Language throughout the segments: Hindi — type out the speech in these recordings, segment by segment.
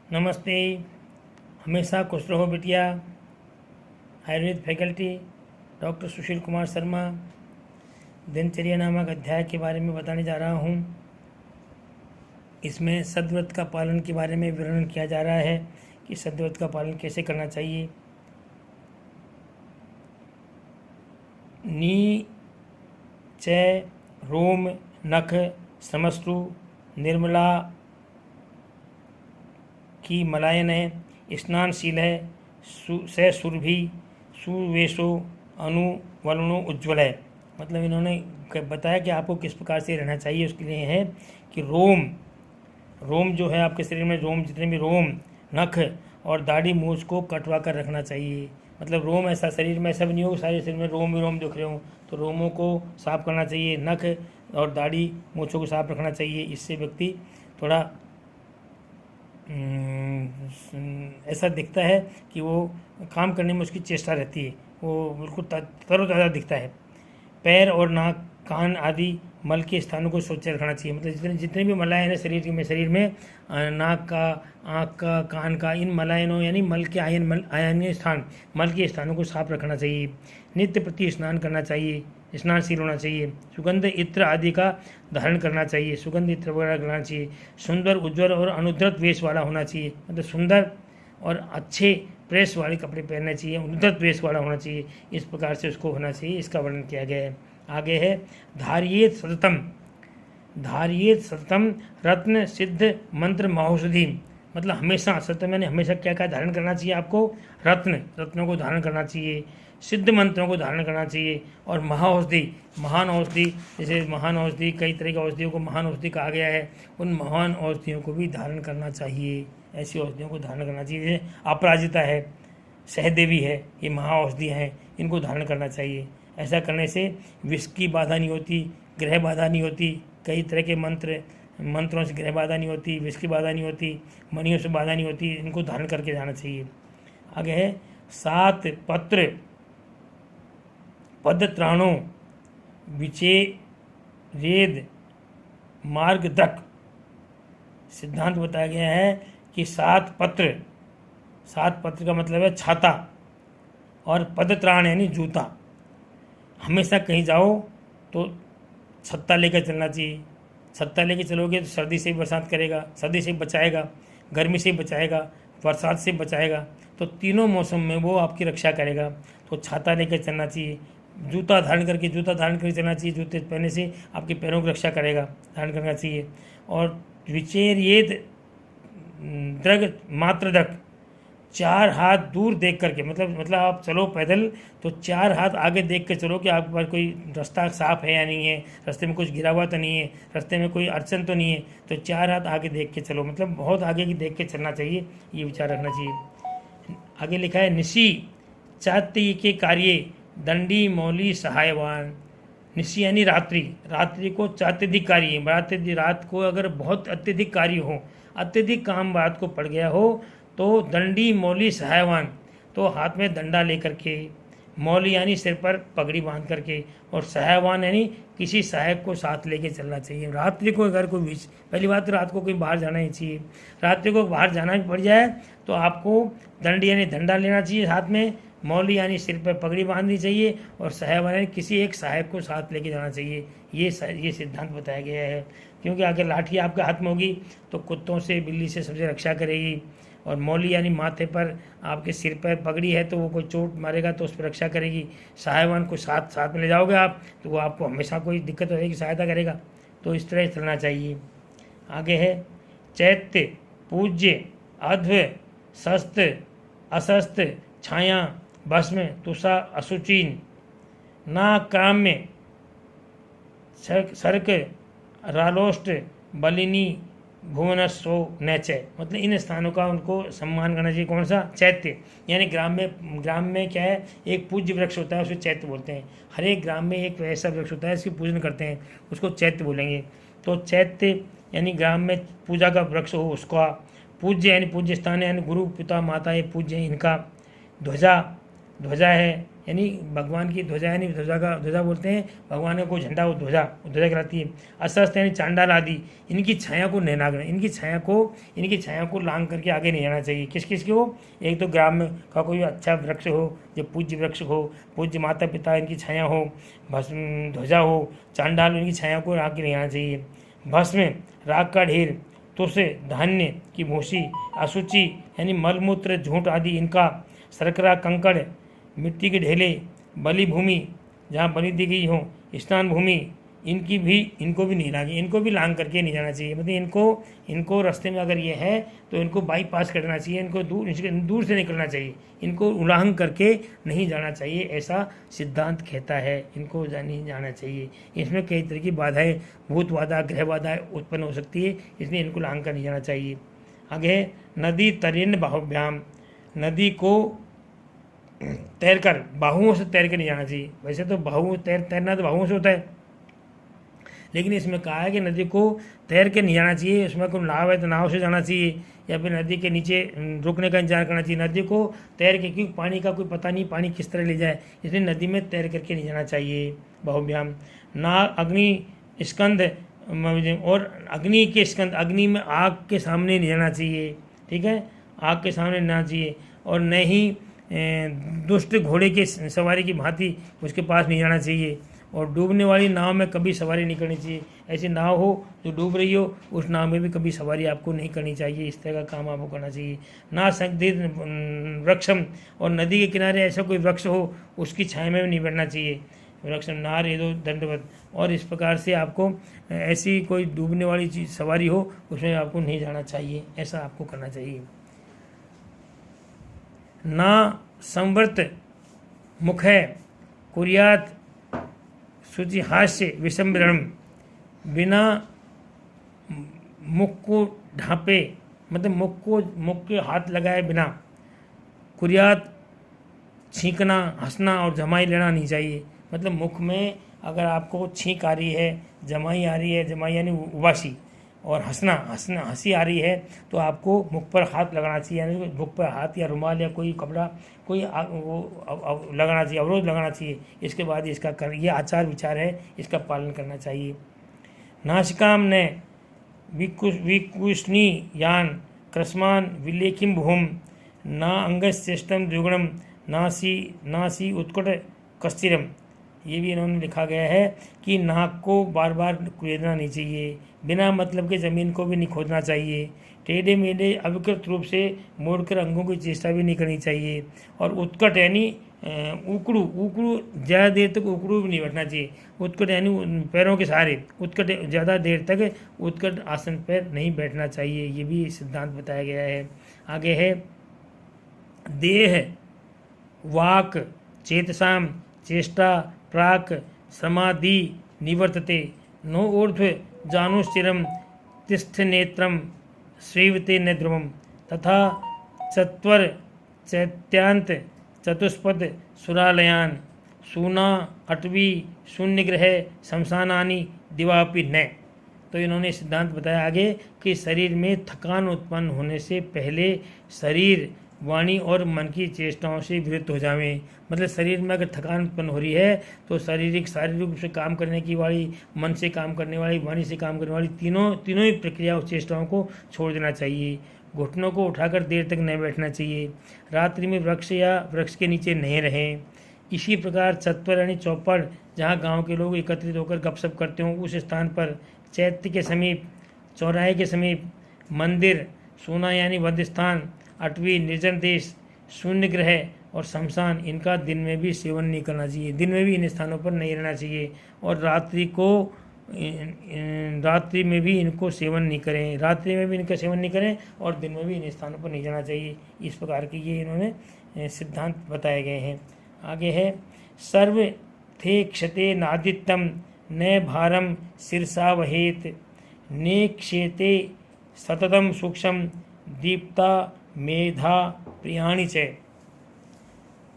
नमस्ते। हमेशा खुश रहो बिटिया। आयुर्वेद फैकल्टी डॉक्टर सुशील कुमार शर्मा दिनचर्या नामक अध्याय के बारे में बताने जा रहा हूँ। इसमें सद्व्रत का पालन के बारे में विवरण किया जा रहा है कि सद्व्रत का पालन कैसे करना चाहिए। नी च रोम नख समस्तु निर्मला की मलायन है, स्नानशील है, सुरभि सुवेशो अनुवलनो उज्ज्वल है। मतलब इन्होंने बताया कि आपको किस प्रकार से रहना चाहिए। उसके लिए है कि रोम जो है आपके शरीर में, रोम जितने भी रोम नख और दाढ़ी मूछ को कटवा कर रखना चाहिए। मतलब रोम ऐसा शरीर में ऐसा भी नहीं हो सारे शरीर में रोम ही रोम दिख रहे हों, तो रोमों को साफ करना चाहिए। नख और दाढ़ी मूछों को साफ रखना चाहिए। इससे व्यक्ति थोड़ा ऐसा दिखता है कि वो काम करने में उसकी चेष्टा रहती है, वो बिल्कुल तरोताज़ा दिखता है। पैर और नाक कान आदि मल के स्थानों को स्वच्छ रखना चाहिए। मतलब जितने भी मलायन है शरीर में नाक का, आँख का, कान का, इन मलायनों यानी मल के आयनीय स्थान, मल के स्थानों को साफ रखना चाहिए। नित्य प्रति स्नान करना चाहिए, स्नानशील होना चाहिए। सुगंध इत्र आदि का धारण करना चाहिए, सुगंध इत्र वगैरह करना चाहिए। सुंदर उज्ज्वल और अनुद्धृत वेश वाला होना चाहिए। मतलब सुंदर और अच्छे प्रेस वाले कपड़े पहनने चाहिए, उद्धृत वेश वाला होना चाहिए। इस प्रकार से उसको होना चाहिए। इसका वर्णन किया गया है। आगे है धारियेत सततम रत्न सिद्ध मंत्र महौषधि। मतलब हमेशा सततम यानी हमेशा क्या क्या धारण करना चाहिए आपको? रत्नों को धारण करना चाहिए, सिद्ध मंत्रों को धारण करना चाहिए, और महान औषधि जैसे महान औषधि, कई तरह की औषधियों को महान औषधि कहा गया है, उन महान औषधियों को भी धारण करना चाहिए। ऐसी औषधियों को धारण करना चाहिए जैसे अपराजिता है, सहदेवी है, ये महाऔषधि हैं, इनको धारण करना चाहिए। ऐसा करने से विष की बाधा नहीं होती, ग्रह बाधा नहीं होती, कई तरह के मंत्रों से ग्रह बाधा नहीं होती, विष की बाधा नहीं होती, मणियों से बाधा नहीं होती। इनको धारण करके जाना चाहिए। आगे है 7 पत्र पदत्राणों विचेरेद मार्गदक। सिद्धांत बताया गया है कि 7 पत्र का मतलब है छाता, और पदत्राण यानी जूता। हमेशा कहीं जाओ तो छत्ता लेकर चलना चाहिए। छत्ता लेकर चलोगे तो सर्दी से बरसात करेगा, सर्दी से बचाएगा, गर्मी से बचाएगा, बरसात से बचाएगा। तो तीनों मौसम में वो आपकी रक्षा करेगा। तो छाता लेकर चलना चाहिए। जूता धारण करके चलना चाहिए। जूते पहनने से आपके पैरों की रक्षा करेगा, धारण करना चाहिए। और विचेरियेद द्रग मात्रदक, 4 हाथ दूर देख करके, मतलब आप चलो पैदल तो 4 हाथ आगे देख के चलो कि आपके पास कोई रास्ता साफ है या नहीं है, रास्ते में कुछ गिरा हुआ तो नहीं है, रास्ते में कोई अड़चन तो नहीं है। तो 4 हाथ आगे देख के चलो, मतलब बहुत आगे की देख के चलना चाहिए, ये विचार रखना चाहिए। आगे लिखा है निशी चात्य के कार्य दंडी मौली सहायवान। निशी यानी रात्रि को चात्यधिक कार्य, रात को अगर बहुत अत्यधिक कार्य हो, अत्यधिक काम रात को पड़ गया हो, तो दंडी मौली सहायवान, तो हाथ में डंडा लेकर के, मौली यानी सिर पर पगड़ी बांध करके, और सहायवान यानी किसी सहायक को साथ लेके चलना चाहिए। रात्रि को अगर कोई पहली बात तो रात को कोई बाहर जाना ही चाहिए। रात्रि को बाहर जाना भी पड़ जाए तो आपको दंडी यानी डंडा लेना चाहिए हाथ में, मौली यानी सिर पर पगड़ी बांधनी चाहिए, और सहायवान यानी किसी एक सहायक को साथ लेके जाना चाहिए। ये सिद्धांत बताया गया है। क्योंकि अगर लाठी आपके हाथ में होगी तो कुत्तों से, बिल्ली से सबसे रक्षा करेगी, और मौली यानी माथे पर आपके सिर पर पगड़ी है तो वो कोई चोट मारेगा तो उस पर रक्षा करेगी। सहायवान को साथ में ले जाओगे आप तो वो आपको हमेशा कोई दिक्कत होगी सहायता करेगा। तो इस तरह चलना चाहिए। आगे है चैत्य पूज्य अध्व शस्त्र अशस्त्र छाया भस्म तुषा असुचीन ना काम्य सर्क रालोष्ट बलिनी भुवनस्व नैचय। मतलब इन स्थानों का उनको सम्मान करना चाहिए। कौन सा? चैत्य यानी ग्राम में क्या है, एक पूज्य वृक्ष होता है, उसे चैत्य बोलते हैं। हर एक ग्राम में एक ऐसा वृक्ष होता है इसकी पूजन करते हैं, उसको चैत्य बोलेंगे। तो चैत्य यानी ग्राम में पूजा का वृक्ष हो उसका। पूज्य यानी पूज्य स्थान है, यानी गुरु पिता माता ये पूज्य हैं इनका। ध्वजा है यानी भगवान की ध्वजा, यानी ध्वजा बोलते हैं भगवान का कोई झंडा, वो ध्वजा कहलाती है। अस्वस्थ यानी चांडाल आदि, इनकी छाया को नहीं लांघना, इनकी छाया को लांघ करके आगे नहीं जाना चाहिए। किस किस की हो? एक तो ग्राम का कोई अच्छा वृक्ष हो, जो पूज्य वृक्ष हो, पूज्य माता पिता इनकी छाया हो, भस्म ध्वजा हो, चांडाल इनकी छाया को आगे नहीं आना चाहिए। भस्म राख का ढेर, तुष धान्य की भूसी, अशुचि यानी मलमूत्र झूठ आदि इनका, सरकरा कंकड़, मिट्टी के ढेले, बलि भूमि जहाँ बलि दी गई हो, स्नान भूमि इनको भी नहीं लांगे, इनको भी लांग करके नहीं जाना चाहिए। मतलब इनको रास्ते में अगर ये है तो इनको बाईपास करना चाहिए, इनको दूर से निकलना चाहिए, इनको उल्लंघन करके नहीं जाना चाहिए, ऐसा सिद्धांत कहता है। इनको नहीं जाना चाहिए। इसमें कई तरह की बाधाएं, भूत बाधा, ग्रह बाधाएं उत्पन्न हो सकती है, इसलिए इनको लांग कर नहीं जाना चाहिए। आगे है नदी तरेन बाहुभ्याम, नदी को तैरकर, बाहुओं से तैर कर नहीं जाना चाहिए। वैसे तो तैरना तो बाहुओं से होता है, लेकिन इसमें कहा है कि नदी को तैर के नहीं जाना चाहिए। उसमें कोई नाव है तो नाव से जाना चाहिए, या फिर नदी के नीचे रुकने का इंतजार करना चाहिए। नदी को तैर के, क्योंकि पानी का कोई पता नहीं पानी किस तरह ले जाए, इसलिए नदी में तैर करके नहीं जाना चाहिए। बाहुभ्याम ना अग्नि स्कंद, और अग्नि के स्कंद, अग्नि में आग के सामने नहीं जाना चाहिए, ठीक है, आग के सामने नहीं जाना चाहिए। और न ही दुष्ट घोड़े के सवारी की भांति उसके पास नहीं जाना चाहिए। और डूबने वाली नाव में कभी सवारी नहीं करनी चाहिए। ऐसी नाव हो जो डूब रही हो, उस नाव में भी कभी सवारी आपको नहीं करनी चाहिए। इस तरह का काम आपको करना चाहिए। ना संदिग्ध वृक्षम, और नदी के किनारे ऐसा कोई वृक्ष हो उसकी छाया में भी नहीं बैठना चाहिए। वृक्षम नार ये दो दंडवत, और इस प्रकार से आपको ऐसी कोई डूबने वाली चीज सवारी हो उसमें आपको नहीं जाना चाहिए, ऐसा आपको करना चाहिए। ना संवर्त मुख है कुरियात शुचि हास्य विसंबरणम, बिना मुख को ढांपे, मतलब मुख के हाथ लगाए बिना, कुरियात छींकना, हंसना और जमाई लेना नहीं चाहिए। मतलब मुख में अगर आपको छींक आ रही है, जमाई आ रही है, जमाई यानी उबासी, और हंसी आ रही है, तो आपको मुख पर हाथ लगाना चाहिए, यानी मुख पर हाथ या रुमाल या कोई कपड़ा कोई लगाना चाहिए, अवरोध लगाना चाहिए। इसके बाद इसका ये आचार विचार है, इसका पालन करना चाहिए। नासिकाम ने विकुष्णी यान क्रस्मान विलेखिम भूम, ना अंगश्रेष्ठम द्विगुणम, नासी उत्कट कस्तिरम। ये भी इन्होंने लिखा गया है कि नाक को बार बार कुरेदना नहीं चाहिए, बिना मतलब के ज़मीन को भी नहीं खोदना चाहिए, टेढ़े मेढ़े अविकृत रूप से मोड़कर अंगों की चेष्टा भी नहीं करनी चाहिए। और उत्कट यानी उकड़ू ज़्यादा देर तक उकड़ू भी नहीं बैठना चाहिए। उत्कट यानी पैरों के सहारे, उत्कट ज़्यादा देर तक उत्कट आसन पर नहीं बैठना चाहिए। ये भी सिद्धांत बताया गया है। आगे है देह वाक चेतसाम चेष्टा प्राक समाधि निवर्तते, नो ऊर्ध्व जानुश्चिरम तिष्ठ नेत्रम श्रीवते न ध्रुवम, तथा चत्वर चैत्यांत चतुष्पद सुरालयान, सूना अटवी शून्यग्रह शमशानानि दिवापि न। तो इन्होंने सिद्धांत बताया आगे कि शरीर में थकान उत्पन्न होने से पहले शरीर, वाणी और मन की चेष्टाओं से विरत हो जावें। मतलब शरीर में अगर थकान उत्पन्न हो रही है तो शारीरिक रूप से काम करने की वाली, मन से काम करने वाली, वाणी से काम करने वाली तीनों ही प्रक्रिया और चेष्टाओं को छोड़ देना चाहिए। घुटनों को उठाकर देर तक नहीं बैठना चाहिए। रात्रि में वृक्ष या वृक्ष के नीचे नहीं रहें। इसी प्रकार चत्वर यानी चौपड़, जहाँ गांव के लोग एकत्रित होकर गपशप करते हों, उस स्थान पर, चैत्य के समीप, चौराहे के समीप, मंदिर, सोना यानी वध स्थान, अटवी निर्जन देश, शून्य ग्रह और शमशान, इनका दिन में भी सेवन नहीं करना चाहिए। दिन में भी इन स्थानों पर नहीं रहना चाहिए। और रात्रि में भी इनको सेवन नहीं करें, रात्रि में भी इनका सेवन नहीं करें और दिन में भी इन स्थानों पर नहीं जाना चाहिए। इस प्रकार के ये इन्होंने सिद्धांत बताए गए हैं। आगे है सर्व थे क्षते नादित्यम न भारम शिरसा वहेत, ने क्षेते सततम सूक्ष्म दीप्ता मेधा प्रियाणि च।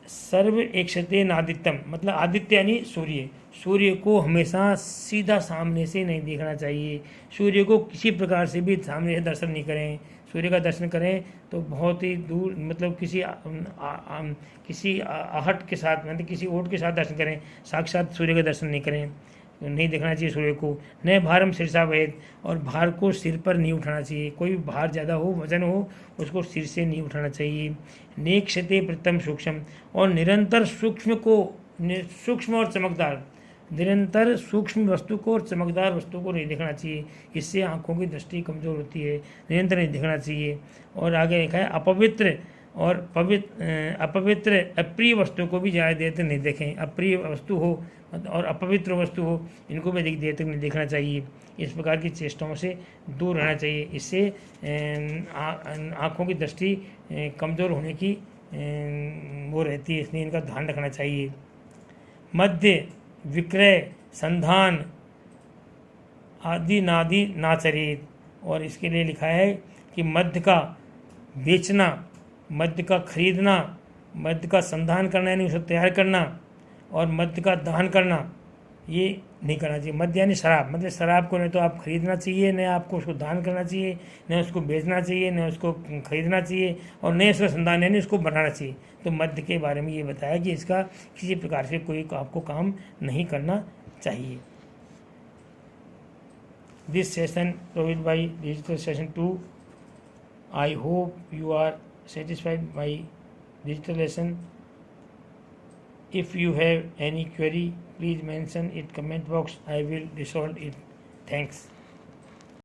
सर्व एकक्षते नादित्यम मतलब आदित्य यानी सूर्य को हमेशा सीधा सामने से नहीं देखना चाहिए। सूर्य को किसी प्रकार से भी सामने से दर्शन नहीं करें। सूर्य का दर्शन करें तो बहुत ही दूर, मतलब किसी आहट के साथ, मतलब किसी ओट के साथ दर्शन करें, साक्षात सूर्य का दर्शन नहीं करें, नहीं देखना चाहिए सूर्य को। न भारम शीर्षा वेद, और भार को सिर पर नहीं उठाना चाहिए, कोई भी भार ज़्यादा हो, वजन हो, उसको सिर से नहीं उठाना चाहिए। नेक्षते प्रथम सूक्ष्म, और निरंतर सूक्ष्म और चमकदार, निरंतर सूक्ष्म वस्तु को और चमकदार वस्तु को नहीं देखना चाहिए, इससे आंखों की दृष्टि कमज़ोर होती है, निरंतर नहीं देखना चाहिए। और आगे लिखा है अपवित्र और अपवित्र अप्रिय वस्तु को भी ज़्यादा देर तक नहीं देखें, अप्रिय वस्तु हो और अपवित्र वस्तु हो, इनको भी अधिक देर तक नहीं देखना चाहिए। इस प्रकार की चेष्टाओं से दूर रहना चाहिए, इससे आँखों की दृष्टि कमज़ोर होने की वो रहती है, इसलिए इनका ध्यान रखना चाहिए। मध्य विक्रय संधान आदि नादि नाचरित, और इसके लिए लिखा है कि मध्य का बेचना, मध्य का खरीदना, मध्य का संधान करना यानी उसे तैयार करना, और मध्य का दान करना, ये नहीं करना चाहिए। मध्य यानी शराब, मतलब शराब को न तो आप खरीदना चाहिए, न आपको उसको दान करना चाहिए, न उसको बेचना चाहिए, न उसको खरीदना चाहिए, और न उसका संधान यानी उसको बनाना चाहिए। तो मध्य के बारे में ये बताया कि इसका किसी प्रकार से कोई आपको काम नहीं करना चाहिए। This session provide by digital session 2। I hope you are satisfied by digital lesson. If you have any query, please mention it comment box. I will resolve it. Thanks.